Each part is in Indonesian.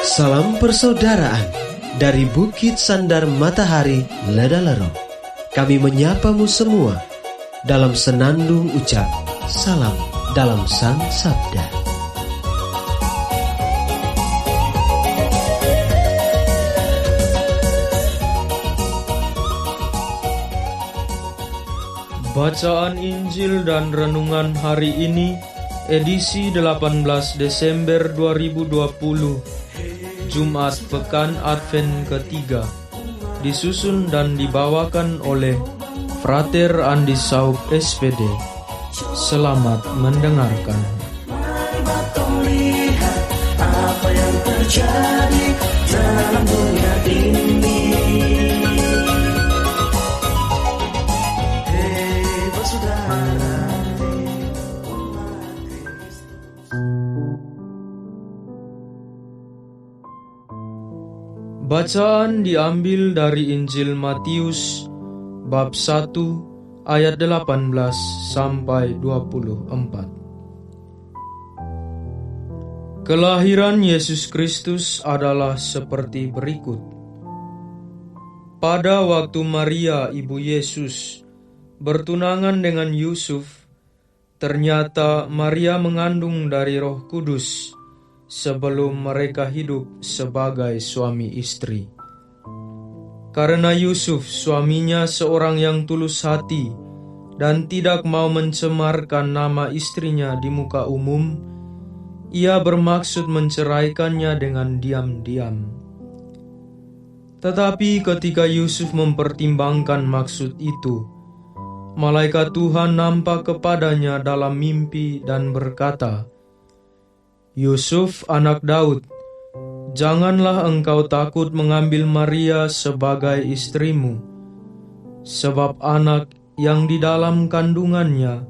Salam persaudaraan dari Bukit Sandar Matahari Ledalero. Kami menyapamu semua dalam senandung ucap salam dalam Sang Sabda. Bacaan Injil dan Renungan hari ini, edisi 18 Desember 2020, Jumat Pekan Advent ketiga, disusun dan dibawakan oleh Frater Andi Saub SPD. Selamat mendengarkan. Lihat apa yang terjadi dalam dunia ini. Bacaan diambil dari Injil Matius bab 1 ayat 18 sampai 24. Kelahiran Yesus Kristus adalah seperti berikut. Pada waktu Maria ibu Yesus bertunangan dengan Yusuf, ternyata Maria mengandung dari Roh Kudus sebelum mereka hidup sebagai suami istri. Karena Yusuf suaminya seorang yang tulus hati dan tidak mau mencemarkan nama istrinya di muka umum, ia bermaksud menceraikannya dengan diam-diam. Tetapi ketika Yusuf mempertimbangkan maksud itu, malaikat Tuhan nampak kepadanya dalam mimpi dan berkata, "Yusuf, anak Daud, janganlah engkau takut mengambil Maria sebagai istrimu, sebab anak yang di dalam kandungannya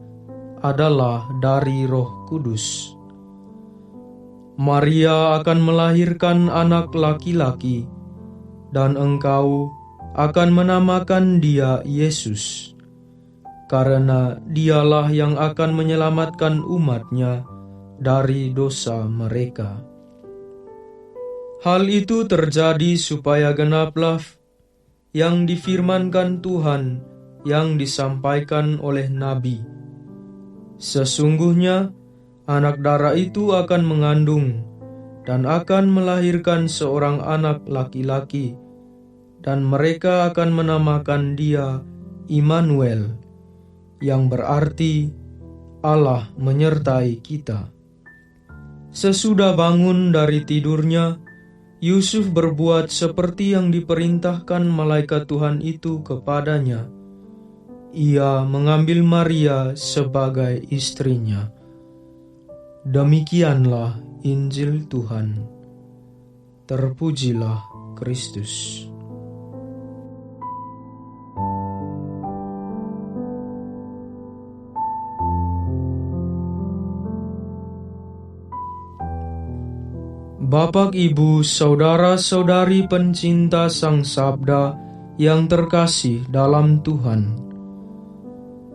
adalah dari Roh Kudus. Maria akan melahirkan anak laki-laki, dan engkau akan menamakan dia Yesus, karena dialah yang akan menyelamatkan umatnya dari dosa mereka." Hal itu terjadi supaya genaplah yang difirmankan Tuhan yang disampaikan oleh Nabi. "Sesungguhnya anak darah itu akan mengandung dan akan melahirkan seorang anak laki-laki, dan mereka akan menamakan dia Immanuel, yang berarti Allah menyertai kita." Sesudah bangun dari tidurnya, Yusuf berbuat seperti yang diperintahkan malaikat Tuhan itu kepadanya. Ia mengambil Maria sebagai istrinya. Demikianlah Injil Tuhan. Terpujilah Kristus. Bapak, Ibu, saudara-saudari pencinta Sang Sabda yang terkasih dalam Tuhan.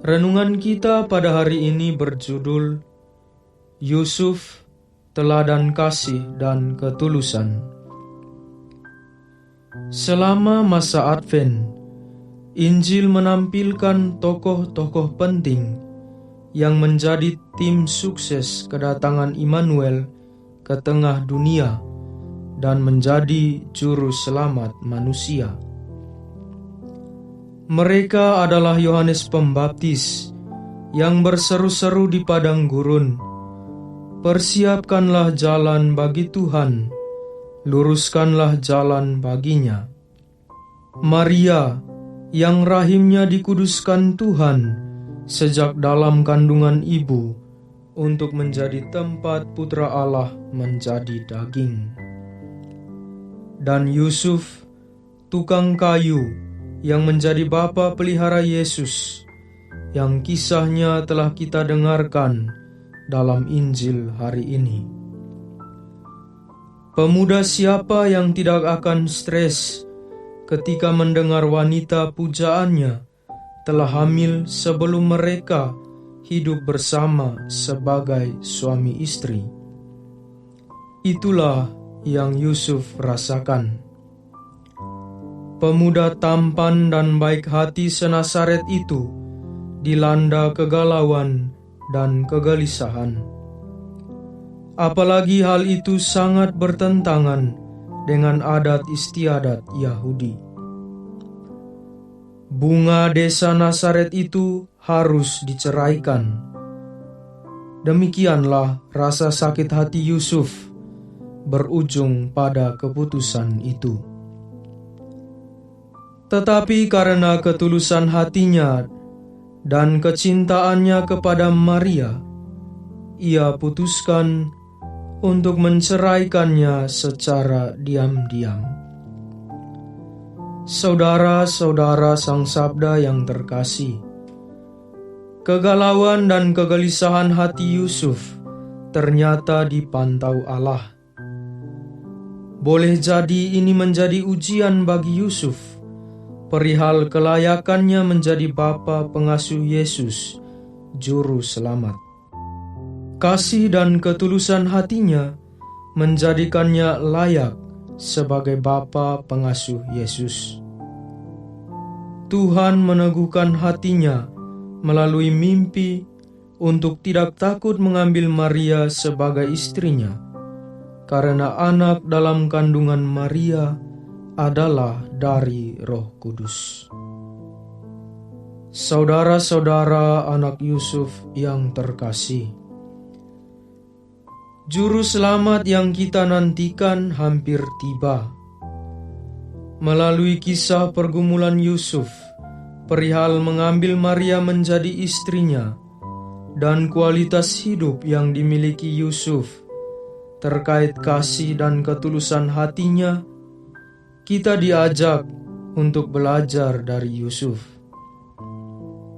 Renungan kita pada hari ini berjudul Yusuf, Teladan Kasih dan Ketulusan. Selama masa Advent, Injil menampilkan tokoh-tokoh penting yang menjadi tim sukses kedatangan Immanuel ke tengah dunia dan menjadi juru selamat manusia. Mereka adalah Yohanes Pembaptis yang berseru-seru di padang gurun, "Persiapkanlah jalan bagi Tuhan, luruskanlah jalan baginya." Maria yang rahimnya dikuduskan Tuhan sejak dalam kandungan ibu, untuk menjadi tempat putra Allah menjadi daging. Dan Yusuf, tukang kayu, yang menjadi bapa pelihara Yesus, yang kisahnya telah kita dengarkan dalam Injil hari ini. Pemuda siapa yang tidak akan stres ketika mendengar wanita pujaannya telah hamil sebelum mereka hidup bersama sebagai suami istri. Itulah yang Yusuf rasakan. Pemuda tampan dan baik hati seNazaret itu dilanda kegalauan dan kegelisahan. Apalagi hal itu sangat bertentangan dengan adat istiadat Yahudi. Bunga desa Nazaret itu harus diceraikan. Demikianlah rasa sakit hati Yusuf berujung pada keputusan itu. Tetapi karena ketulusan hatinya dan kecintaannya kepada Maria, ia putuskan untuk menceraikannya secara diam-diam. Saudara-saudara Sang Sabda yang terkasih, kegalauan dan kegelisahan hati Yusuf ternyata dipantau Allah. Boleh jadi ini menjadi ujian bagi Yusuf perihal kelayakannya menjadi bapa pengasuh Yesus, Juru Selamat. Kasih dan ketulusan hatinya menjadikannya layak sebagai bapa pengasuh Yesus. Tuhan meneguhkan hatinya melalui mimpi untuk tidak takut mengambil Maria sebagai istrinya, karena anak dalam kandungan Maria adalah dari Roh Kudus. Saudara-saudara anak Yusuf yang terkasih, Juru Selamat yang kita nantikan hampir tiba. Melalui kisah pergumulan Yusuf perihal mengambil Maria menjadi istrinya dan kualitas hidup yang dimiliki Yusuf terkait kasih dan ketulusan hatinya, kita diajak untuk belajar dari Yusuf.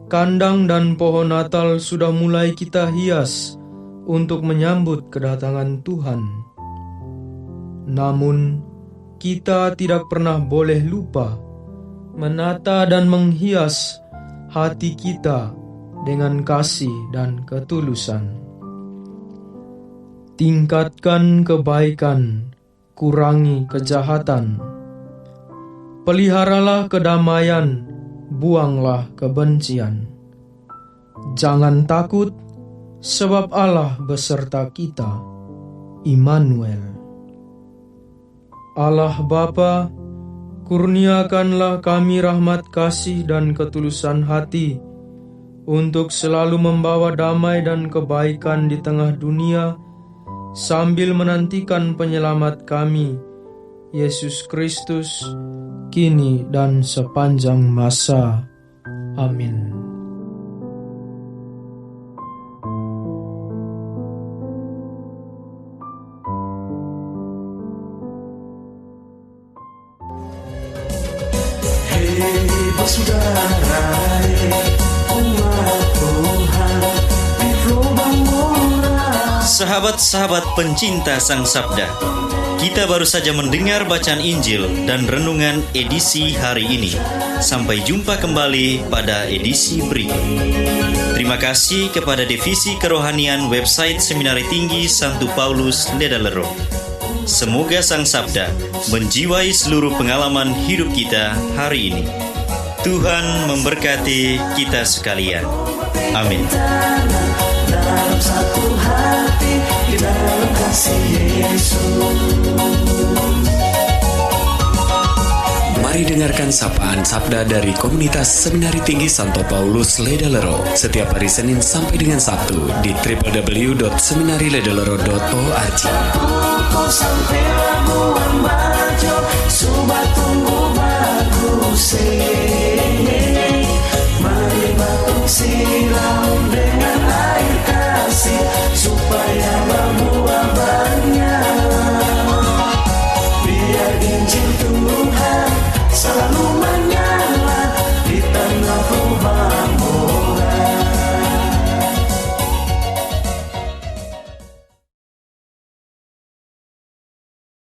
Kandang dan pohon Natal sudah mulai kita hias untuk menyambut kedatangan Tuhan. Namun, kita tidak pernah boleh lupa menata dan menghias hati kita dengan kasih dan ketulusan. Tingkatkan kebaikan, kurangi kejahatan. Peliharalah kedamaian, buanglah kebencian. Jangan takut, sebab Allah beserta kita, Immanuel. Allah Bapa, kurniakanlah kami rahmat kasih dan ketulusan hati untuk selalu membawa damai dan kebaikan di tengah dunia sambil menantikan penyelamat kami, Yesus Kristus, kini dan sepanjang masa. Amin. Saudara, umat Tuhan, di lubang murah. Sahabat-sahabat pencinta Sang Sabda, kita baru saja mendengar bacaan Injil dan renungan edisi hari ini. Sampai jumpa kembali pada edisi berikut. Terima kasih kepada Divisi Kerohanian website Seminari Tinggi Santo Paulus Ledalero. Semoga Sang Sabda menjiwai seluruh pengalaman hidup kita hari ini. Tuhan memberkati kita sekalian. Amin. Dalam satu hati, di dalam kasih Yesus. Mari dengarkan sapaan sabda dari komunitas Seminari Tinggi Santo Paulus Ledalero setiap hari Senin sampai dengan Sabtu di www.seminariledalero.org. Kau sampai labuan bajo, sobat tunggu bagus.